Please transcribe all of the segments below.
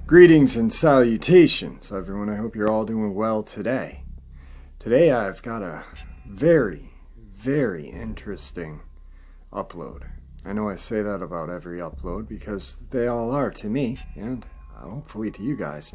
Greetings and salutations, everyone. I hope you're all doing well today. Today I've got a very, very interesting upload. I know I say that about every upload because they all are to me and hopefully to you guys.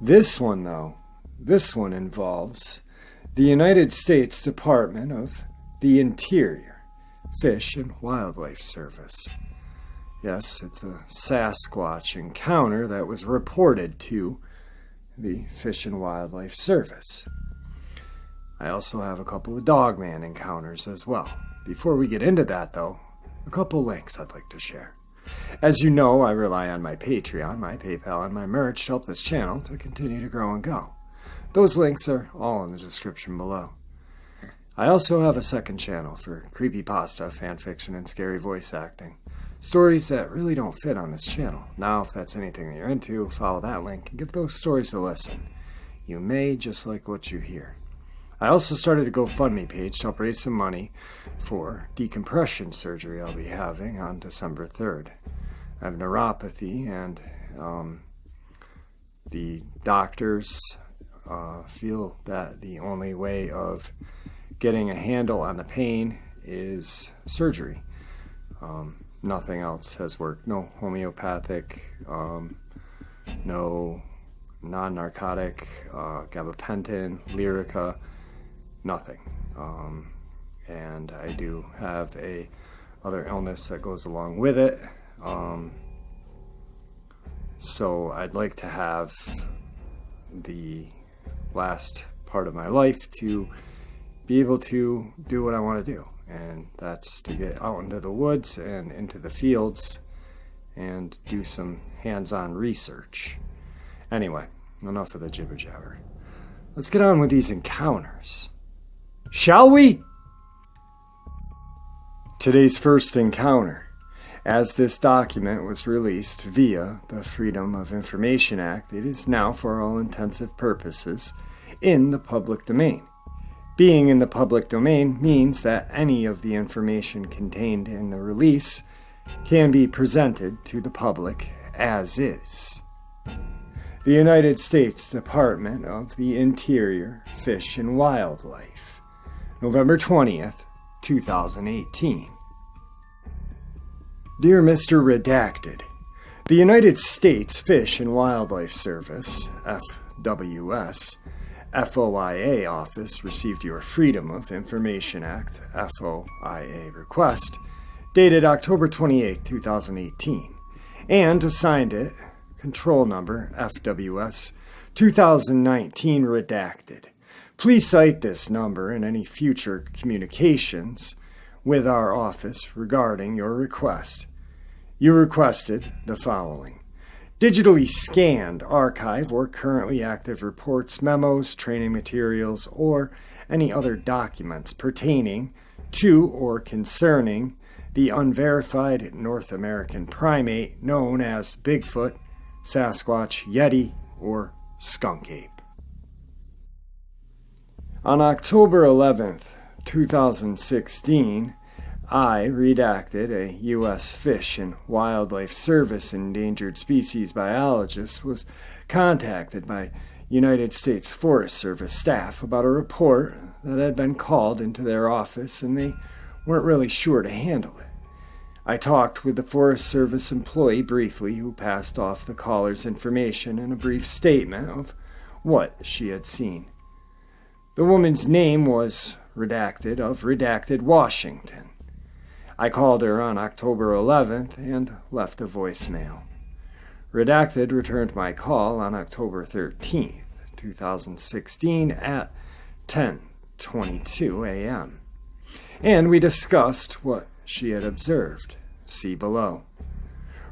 This one involves the United States Department of the Interior Fish and Wildlife Service. Yes, it's a Sasquatch encounter that was reported to the Fish and Wildlife Service. I also have a couple of Dogman encounters as well. Before we get into that, though, a couple links I'd like to share. As you know, I rely on my Patreon, my PayPal, and my merch to help this channel to continue to grow and go. Those links are all in the description below. I also have a second channel for creepypasta, fanfiction, and scary voice acting. Stories that really don't fit on this channel. Now, if that's anything that you're into, follow that link and give those stories a listen. You may just like what you hear. I also started a GoFundMe page to help raise some money for decompression surgery I'll be having on December 3rd. I have neuropathy, and the doctors feel that the only way of getting a handle on the pain is surgery. Nothing else has worked. No homeopathic, no non-narcotic, gabapentin, Lyrica, nothing. And I do have a other illness that goes along with it. So I'd like to have the last part of my life to be able to do what I want to do. And that's to get out into the woods and into the fields and do some hands-on research. Anyway, enough of the jibber-jabber. Let's get on with these encounters. Shall we? Today's first encounter. As this document was released via the Freedom of Information Act, it is now, for all intensive purposes, in the public domain. Being in the public domain means that any of the information contained in the release can be presented to the public as is. The United States Department of the Interior, Fish and Wildlife, November 20th, 2018. Dear Mr. Redacted, the United States Fish and Wildlife Service, FWS, FOIA office received your Freedom of Information Act, FOIA request, dated October 28, 2018, and assigned it control number FWS 2019 redacted. Please cite this number in any future communications with our office regarding your request. You requested the following: digitally scanned, archive, or currently active reports, memos, training materials, or any other documents pertaining to or concerning the unverified North American primate known as Bigfoot, Sasquatch, Yeti, or skunk ape. On October 11th, 2016, I, redacted, a U.S. Fish and Wildlife Service endangered species biologist, was contacted by United States Forest Service staff about a report that had been called into their office and they weren't really sure to handle it. I talked with the Forest Service employee briefly who passed off the caller's information in a brief statement of what she had seen. The woman's name was redacted of Redacted, Washington. I called her on October 11th and left a voicemail. Redacted returned my call on October 13th, 2016 at 10:22 a.m. And we discussed what she had observed. See below.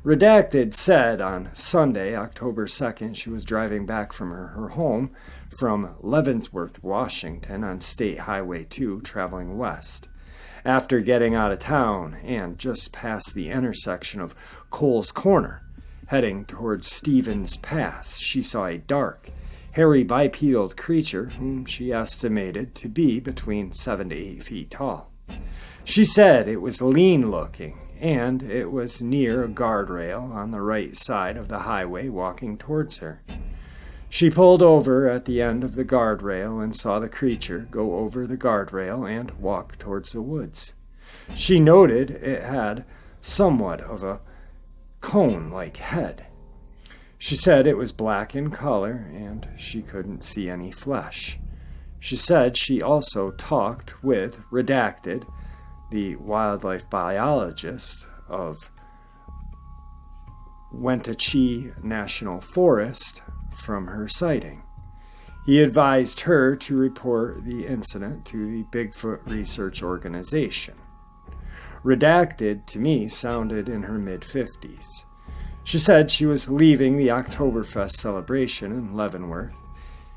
Redacted said on Sunday, October 2nd, she was driving back from her home from Leavenworth, Washington on State Highway 2 traveling west. After getting out of town and just past the intersection of Cole's Corner, heading towards Stevens Pass, she saw a dark, hairy bipedal creature whom she estimated to be between 7 to 8 feet tall. She said it was lean looking, and it was near a guardrail on the right side of the highway walking towards her. She pulled over at the end of the guardrail and saw the creature go over the guardrail and walk towards the woods. She noted it had somewhat of a cone-like head. She said it was black in color and she couldn't see any flesh. She said she also talked with Redacted, the wildlife biologist of Wenatchee National Forest, from her sighting. He advised her to report the incident to the Bigfoot Research Organization. Redacted, to me, sounded in her mid-50s. She said she was leaving the Oktoberfest celebration in Leavenworth.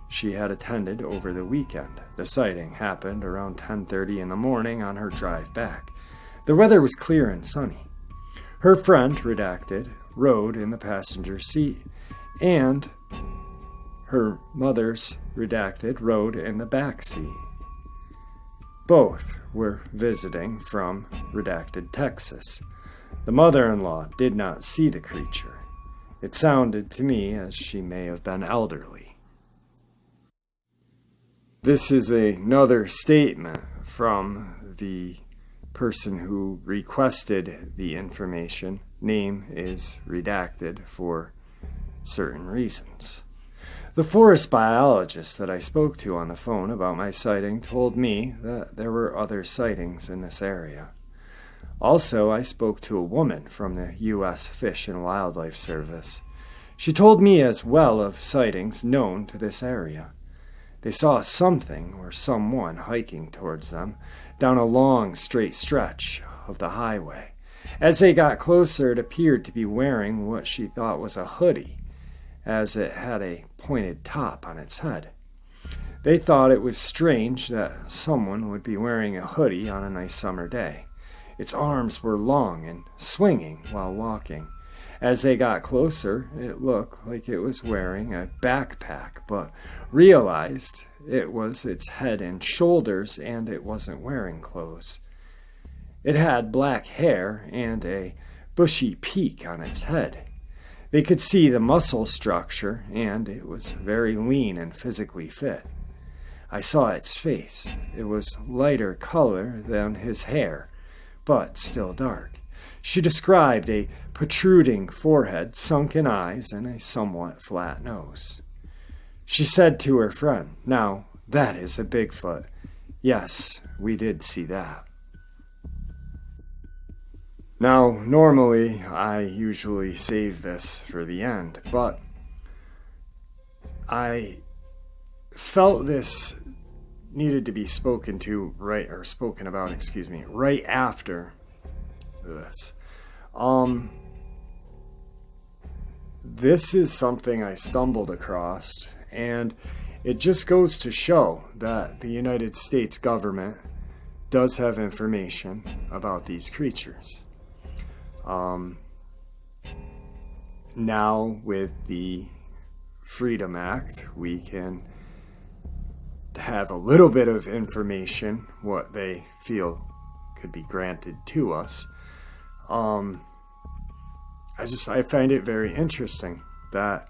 She had attended over the weekend. The sighting happened around 10:30 in the morning on her drive back. The weather was clear and sunny. Her friend, Redacted, rode in the passenger seat, and her mother's, Redacted, rode in the back seat. Both were visiting from Redacted, Texas. The mother-in-law did not see the creature. It sounded to me as she may have been elderly. This is another statement from the person who requested the information. Name is redacted for certain reasons. The forest biologist that I spoke to on the phone about my sighting told me that there were other sightings in this area. Also, I spoke to a woman from the U.S. Fish and Wildlife Service. She told me as well of sightings known to this area. They saw something or someone hiking towards them down a long, straight stretch of the highway. As they got closer, it appeared to be wearing what she thought was a hoodie, as it had a pointed top on its head. They thought it was strange that someone would be wearing a hoodie on a nice summer day. Its arms were long and swinging while walking. As they got closer, it looked like it was wearing a backpack, but realized it was its head and shoulders and it wasn't wearing clothes. It had black hair and a bushy peak on its head. They could see the muscle structure, and it was very lean and physically fit. I saw its face. It was lighter color than his hair, but still dark. She described a protruding forehead, sunken eyes, and a somewhat flat nose. She said to her friend, "Now, that is a Bigfoot. Yes, we did see that." Now, normally, I usually save this for the end, but I felt this needed to be spoken about, right after this. This is something I stumbled across, and it just goes to show that the United States government does have information about these creatures. Now with the Freedom Act, we can have a little bit of information, what they feel could be granted to us. I find it very interesting that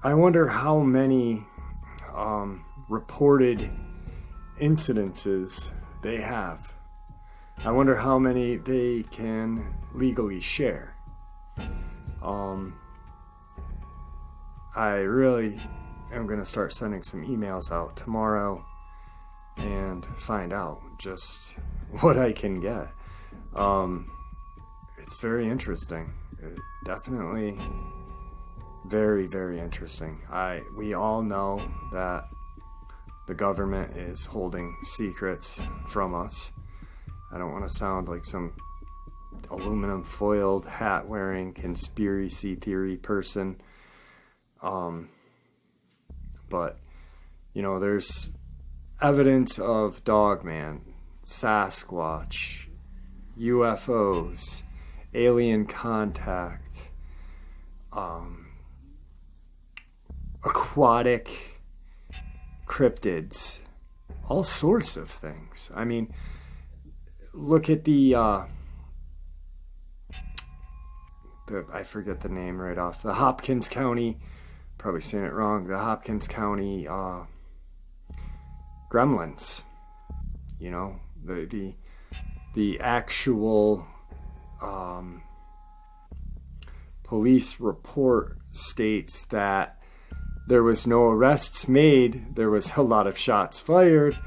I wonder how many reported incidences they have. I wonder how many they can legally share. I really am going to start sending some emails out tomorrow and find out just what I can get. It's very interesting. Definitely very, very interesting. We all know that the government is holding secrets from us. I don't want to sound like some aluminum foiled hat wearing conspiracy theory person. But, there's evidence of Dogman, Sasquatch, UFOs, alien contact, aquatic cryptids, all sorts of things. I mean, look at the I forget the name right off, the Hopkins County, probably saying it wrong, the Hopkins County gremlins. You know, the actual police report states that there was no arrests made. There was a lot of shots fired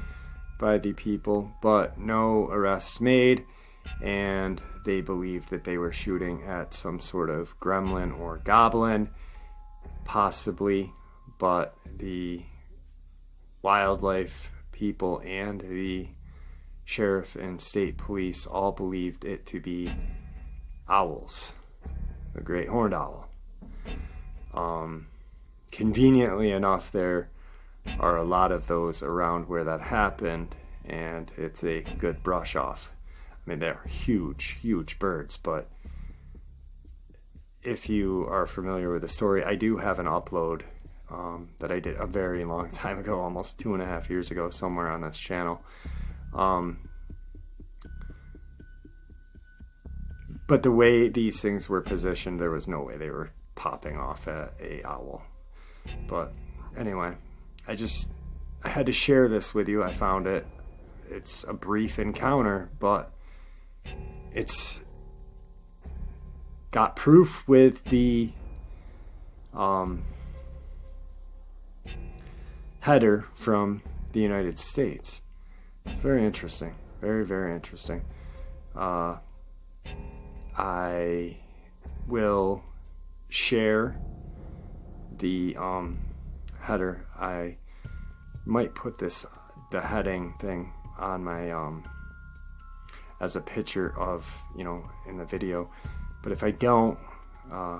by the people, but no arrests made, and they believed that they were shooting at some sort of gremlin or goblin, possibly, but the wildlife people and the sheriff and state police all believed it to be owls, the great horned owl. Conveniently enough, there are a lot of those around where that happened, and it's a good brush off. I mean, they're huge, huge birds, but if you are familiar with the story, I do have an upload that I did a very long time ago, almost 2.5 years ago, somewhere on this channel. But the way these things were positioned, there was no way they were popping off at a owl. But anyway, I had to share this with you. I found it. It's a brief encounter, but it's got proof with the header from the United States. It's very interesting. Very, very interesting. I will share the header. I might put the heading thing on my as a picture of, in the video, but if I don't,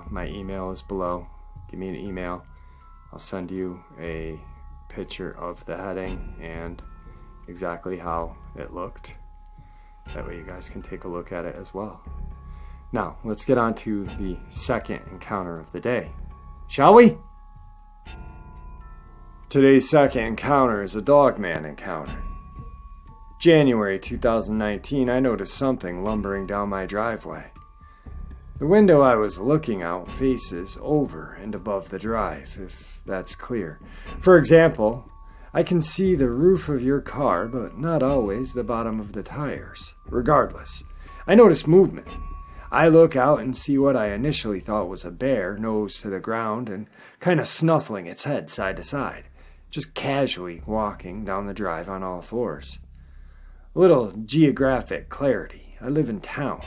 my email is below. Give me an email. I'll send you a picture of the heading and exactly how it looked. That way you guys can take a look at it as well. Now, let's get on to the second encounter of the day, shall we? Today's second encounter is a Dogman encounter. January 2019, I noticed something lumbering down my driveway. The window I was looking out faces over and above the drive, if that's clear. For example, I can see the roof of your car, but not always the bottom of the tires. Regardless, I notice movement. I look out and see what I initially thought was a bear, nose to the ground and kind of snuffling its head side to side, just casually walking down the drive on all fours. A little geographic clarity. I live in town.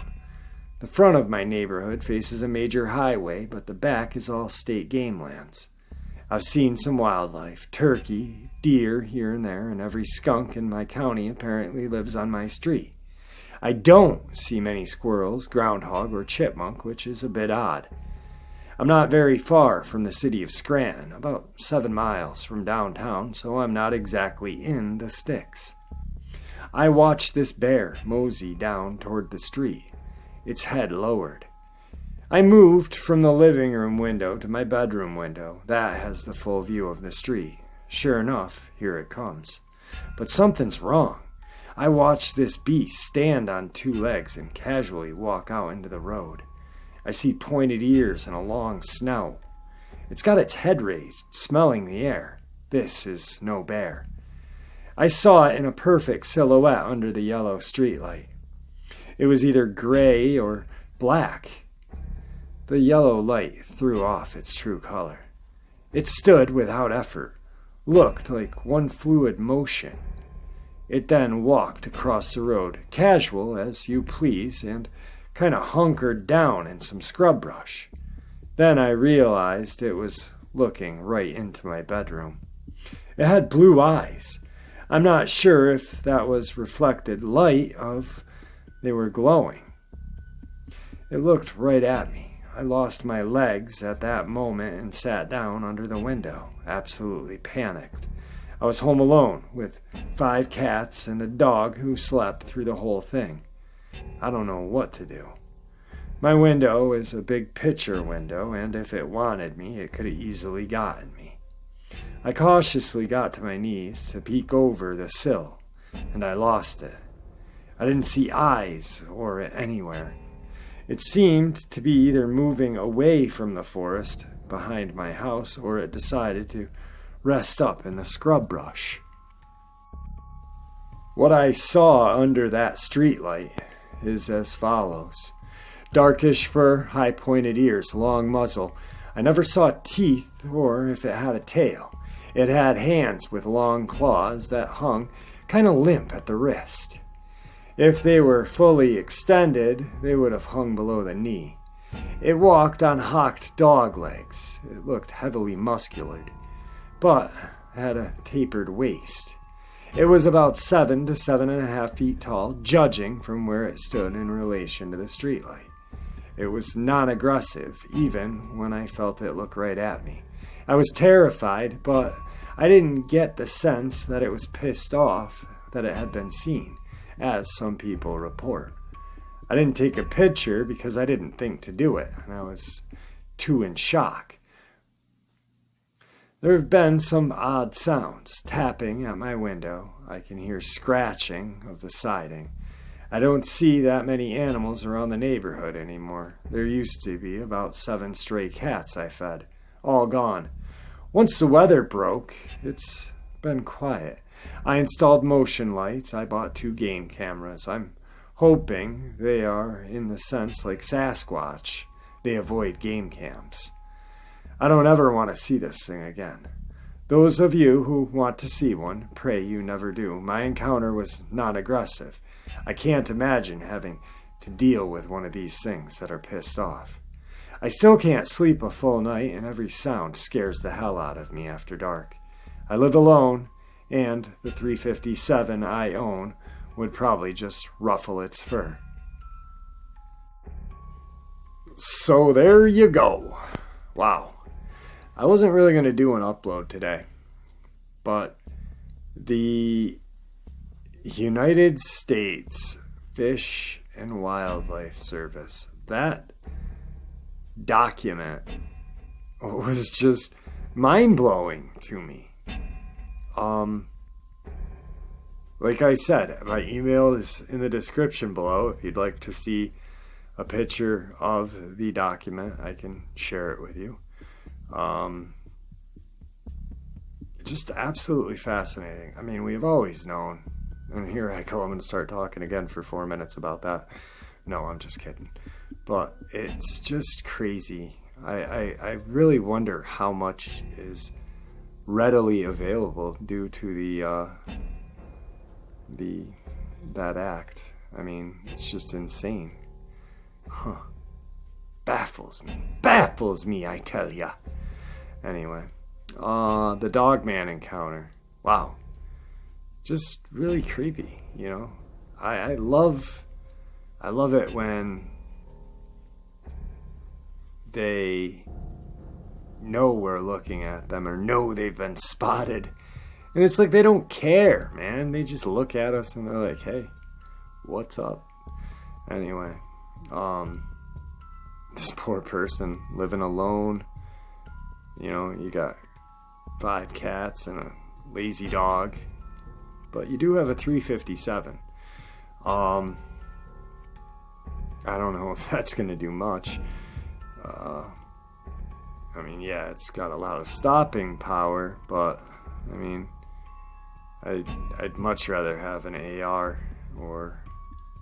The front of my neighborhood faces a major highway, but the back is all state game lands. I've seen some wildlife, turkey, deer here and there, and every skunk in my county apparently lives on my street. I don't see many squirrels, groundhog, or chipmunk, which is a bit odd. I'm not very far from the city of Scranton, about 7 miles from downtown, so I'm not exactly in the sticks. I watch this bear mosey down toward the street, its head lowered. I moved from the living room window to my bedroom window. That has the full view of the street. Sure enough, here it comes. But something's wrong. I watch this beast stand on 2 legs and casually walk out into the road. I see pointed ears and a long snout. It's got its head raised, smelling the air. This is no bear. I saw it in a perfect silhouette under the yellow streetlight. It was either gray or black. The yellow light threw off its true color. It stood without effort, looked like one fluid motion. It then walked across the road, casual as you please, and kind of hunkered down in some scrub brush. Then I realized it was looking right into my bedroom. It had blue eyes. I'm not sure if that was reflected light of they were glowing. It looked right at me. I lost my legs at that moment and sat down under the window, absolutely panicked. I was home alone with 5 cats and a dog who slept through the whole thing. I don't know what to do. My window is a big picture window, and if it wanted me, it could have easily gotten me. I cautiously got to my knees to peek over the sill, and I lost it. I didn't see eyes or it anywhere. It seemed to be either moving away from the forest behind my house, or it decided to rest up in the scrub brush. What I saw under that streetlight is as follows. Darkish fur, high-pointed ears, long muzzle. I never saw teeth or if it had a tail. It had hands with long claws that hung kind of limp at the wrist. If they were fully extended, they would have hung below the knee. It walked on hocked dog legs. It looked heavily muscular, but had a tapered waist. It was about 7 to 7.5 feet tall, judging from where it stood in relation to the streetlight. It was non-aggressive, even when I felt it look right at me. I was terrified, but I didn't get the sense that it was pissed off that it had been seen, as some people report. I didn't take a picture because I didn't think to do it, and I was too in shock. There have been some odd sounds, tapping at my window. I can hear scratching of the siding. I don't see that many animals around the neighborhood anymore. There used to be about 7 stray cats I fed, all gone. Once the weather broke, it's been quiet. I installed motion lights. I bought 2 game cameras. I'm hoping they are, in the sense, like Sasquatch. They avoid game cams. I don't ever want to see this thing again. Those of you who want to see one, pray you never do. My encounter was non-aggressive. I can't imagine having to deal with one of these things that are pissed off. I still can't sleep a full night, and every sound scares the hell out of me after dark. I live alone, and the .357 I own would probably just ruffle its fur. So there you go. Wow. I wasn't really going to do an upload today, but the United States Fish and Wildlife Service, that document was just mind-blowing to me. Like I said, my email is in the description below. If you'd like to see a picture of the document, I can share it with you. Just absolutely fascinating. I mean, we've always known, and here I go, I'm going to start talking again for 4 minutes about that. No, I'm just kidding. But it's just crazy. I really wonder how much is readily available due to that act. I mean, it's just insane. Huh. Baffles me, I tell ya. Anyway, the Dogman encounter. Wow. Just really creepy, you know. I love it when they know we're looking at them or know they've been spotted. And it's like they don't care, man. They just look at us and they're like, hey, what's up? Anyway, this poor person living alone. You know, you got 5 cats and a lazy dog. But you do have a .357. I don't know if that's going to do much. I mean, yeah, it's got a lot of stopping power, but, I mean, I'd much rather have an AR or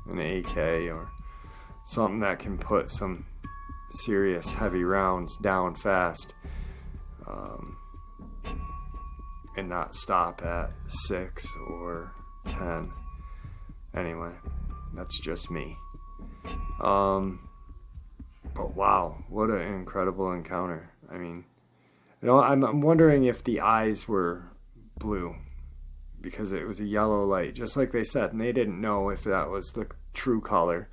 an AK or something that can put some serious heavy rounds down fast, and not stop at 6 or 10. Anyway, that's just me. But wow, what an incredible encounter. I mean, you know, I'm wondering if the eyes were blue, because it was a yellow light, just like they said, and they didn't know if that was the true color.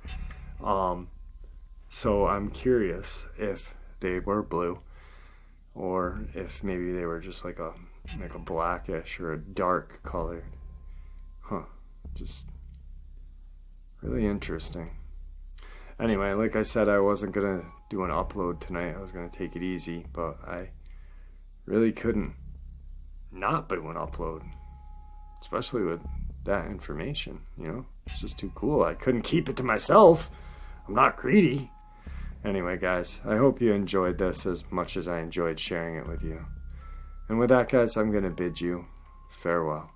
So I'm curious if they were blue, or if maybe they were just like a blackish or a dark color. Huh. Just really interesting. Anyway, like I said, I wasn't going to do an upload tonight. I was going to take it easy, but I really couldn't not do an upload, especially with that information, It's just too cool. I couldn't keep it to myself. I'm not greedy. Anyway, guys, I hope you enjoyed this as much as I enjoyed sharing it with you. And with that, guys, I'm going to bid you farewell.